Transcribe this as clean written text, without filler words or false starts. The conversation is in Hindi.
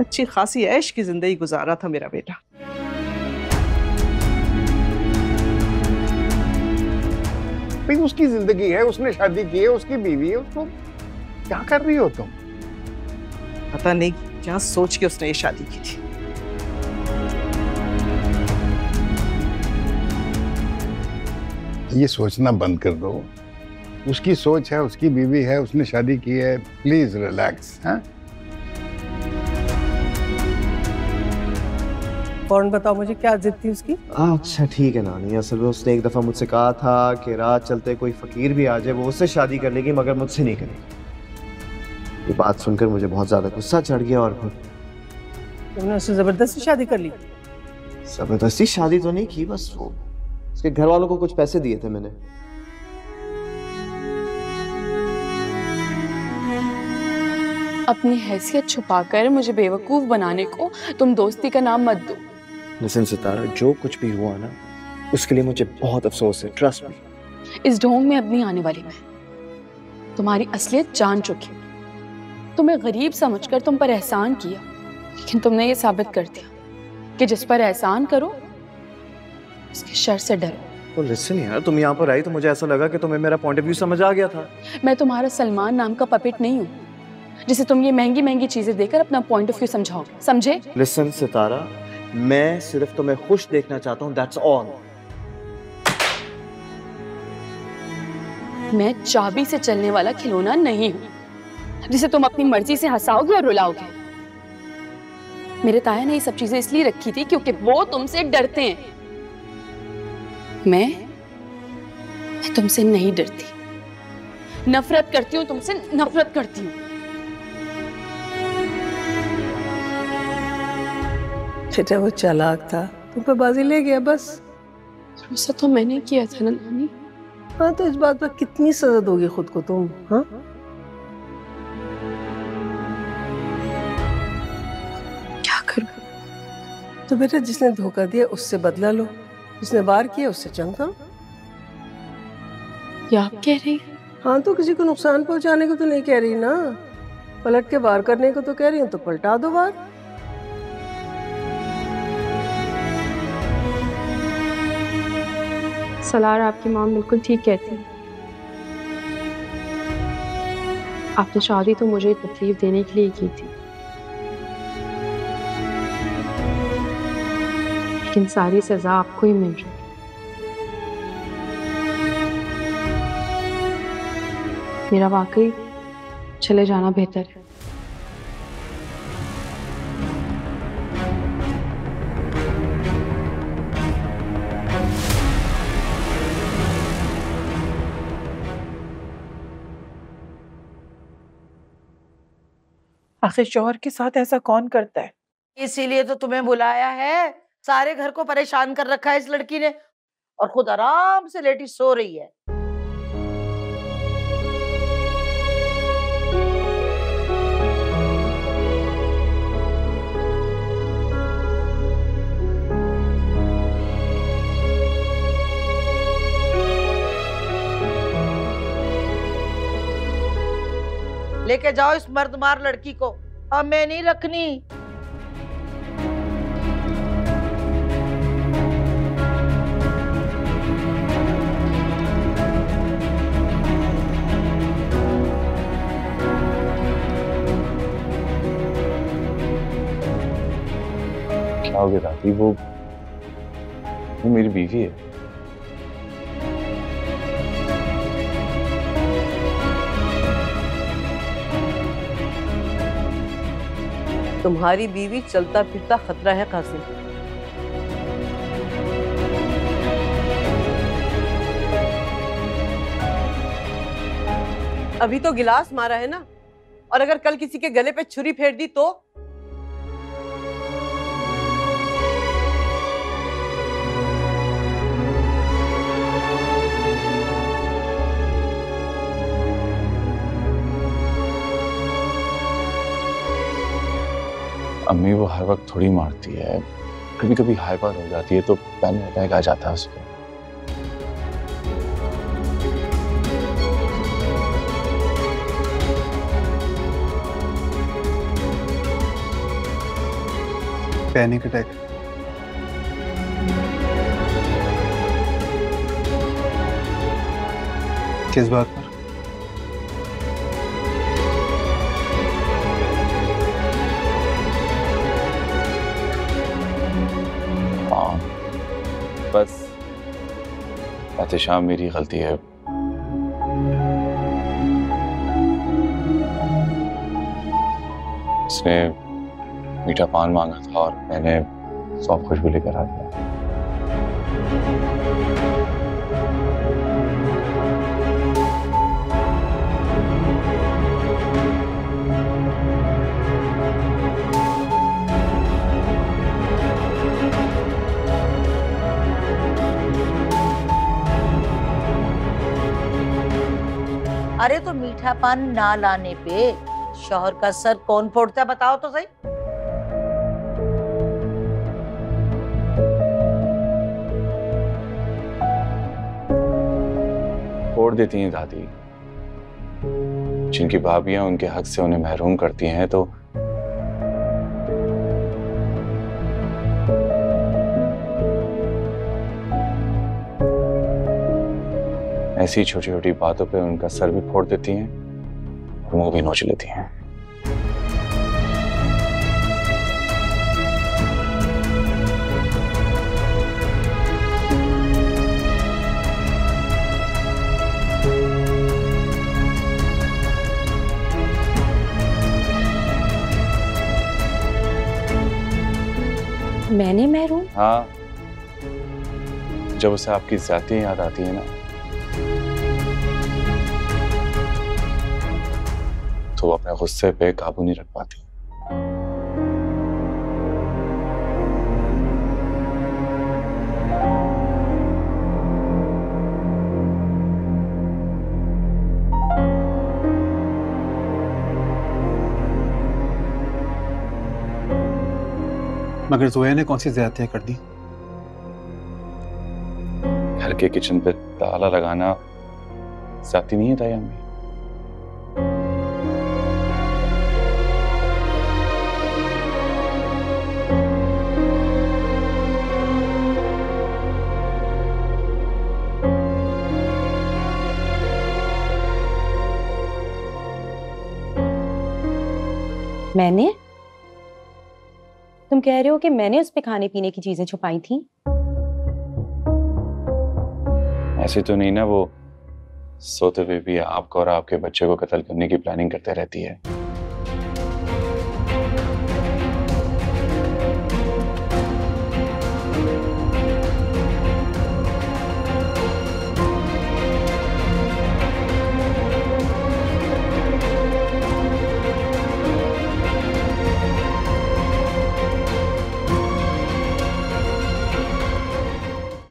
अच्छी खासी ऐश की जिंदगी गुजारा था मेरा बेटा। भाई उसकी जिंदगी है, उसने शादी की है, उसकी बीवी है, उसको क्या कर रही हो तुम? पता नहीं क्या सोच के उसने ये शादी की थी। ये सोचना बंद कर दो। उसकी सोच है, उसकी बीवी है, उसने शादी की है। Please relax. हाँ, फौरन बताओ मुझे क्या जिद थी उसकी? अच्छा ठीक है नानी, असल में उसने एक दफ़ा मुझसे कहा था कि रात चलते कोई फ़कीर भी आ जाए वो उससे शादी कर लेगी मगर मुझसे नहीं करेगी। ये बात सुनकर मुझे बहुत ज़्यादा गुस्सा चढ़ गया और फिर तुमने उससे ज़बरदस्ती शादी कर ली? ज़बरदस्ती शादी तो नहीं की, बस वो उसके घर वालों को कुछ पैसे दिए थे मैंने। अपनी हैसियत छुपाकर मुझे बेवकूफ़ बनाने को तुम दोस्ती का नाम मत दो। लिसन सितारा, जो कुछ भी हुआ ना उसके लिए मुझे बहुत अफसोस है, ट्रस्ट मी। इस ढोंग में अब नहीं आने वाली मैं। तुम्हारी असलियत जान चुकी। तुम्हें गरीब समझकर तुम पर एहसान किया, लेकिन तुमने ये साबित कर दिया कि जिस पर एहसान करो उसके शर से डरो। तो लिसन यार, तुम यहाँ पर आई तो मुझे ऐसा लगा कि तुम्हें मेरा पॉइंट ऑफ व्यू समझ आ गया था। मैं तुम्हारा सलमान नाम का पपेट नहीं हूँ जिसे तुम ये महंगी महंगी चीजें देकर अपना पॉइंट ऑफ व्यू समझाओगे, समझे? लिसन सितारा, मैं सिर्फ तुम्हें खुश देखना चाहता हूँ, दैट्स ऑल। मैं चाबी से चलने वाला खिलौना नहीं हूँ जिसे तुम अपनी मर्जी से हंसाओगे और रुलाओगे। मेरे ताया ने ये सब चीजें इसलिए रखी थी क्योंकि वो तुमसे डरते हैं। मैं तुमसे नहीं डरती, नफरत करती हूँ तुमसे, नफरत करती हूँ। बेटा वो चालाक था, तुम पे बाजी ले गया बस। भरोसा तो मैंने किया था ना नानी। हाँ तो इस बात पर कितनी सजा दोगी खुद को तुम? हाँ क्या करूं? तो बेटा जिसने धोखा दिया उससे बदला लो, जिसने वार किया उससे जंग करो। ये आप कह रही हैं? हाँ तो किसी को नुकसान पहुंचाने को तो नहीं कह रही ना, पलट के वार करने को तो कह रही हूँ, तो पलटा दो वार। सलार, आपकी मॉम बिल्कुल ठीक कहती है। आपने शादी तो मुझे तकलीफ देने के लिए की थी, लेकिन सारी सजा आपको ही मिल रही है। मेरा वाकई चले जाना बेहतर है। आखिर शौहर के साथ ऐसा कौन करता है? इसीलिए तो तुम्हें बुलाया है। सारे घर को परेशान कर रखा है इस लड़की ने, और खुद आराम से लेटी सो रही है। लेके जाओ इस मर्दमार लड़की को, हमें नहीं रखनी। क्या हो गया दादी? वो मेरी बीवी है। तुम्हारी बीवी चलता फिरता खतरा है कासिम। अभी तो गिलास मारा है ना, और अगर कल किसी के गले पे छुरी फेर दी तो? अम्मी वो हर वक्त थोड़ी मारती है, कभी कभी हाइपर हो जाती है तो पैन में अटैक आ जाता है उसको। Panic attack. किस बात पर? हाँ, बस एहतिशाम मेरी गलती है। उसने मीठा पान मांगा था और मैंने सौंफ खुशबू लेकर आ दिया। अरे तो मीठा पान ना लाने पे शौहर का सर कौन फोड़ता है, बताओ तो सही। फोड़ देती हैं दादी। जिनकी भाभियां उनके हक से उन्हें महरूम करती हैं तो ऐसी छोटी छोटी बातों पे उनका सर भी फोड़ देती हैं और मुंह भी नोच लेती हैं। मैंने महरूम? हाँ, जब उसे आपकी ज़ाती याद आती है ना तो वो अपने गुस्से पे काबू नहीं रख पाती। मगर जोया ने कौन सी ज्यादतियां कर दी? घर के किचन पे ताला लगाना ज़ाती नहीं है ताया अम्मी। मैंने? तुम कह रहे हो कि मैंने उस पे खाने पीने की चीजें छुपाई थी? ऐसे तो नहीं ना, वो सोते हुए भी आपको और आपके बच्चे को कत्ल करने की प्लानिंग करते रहती है।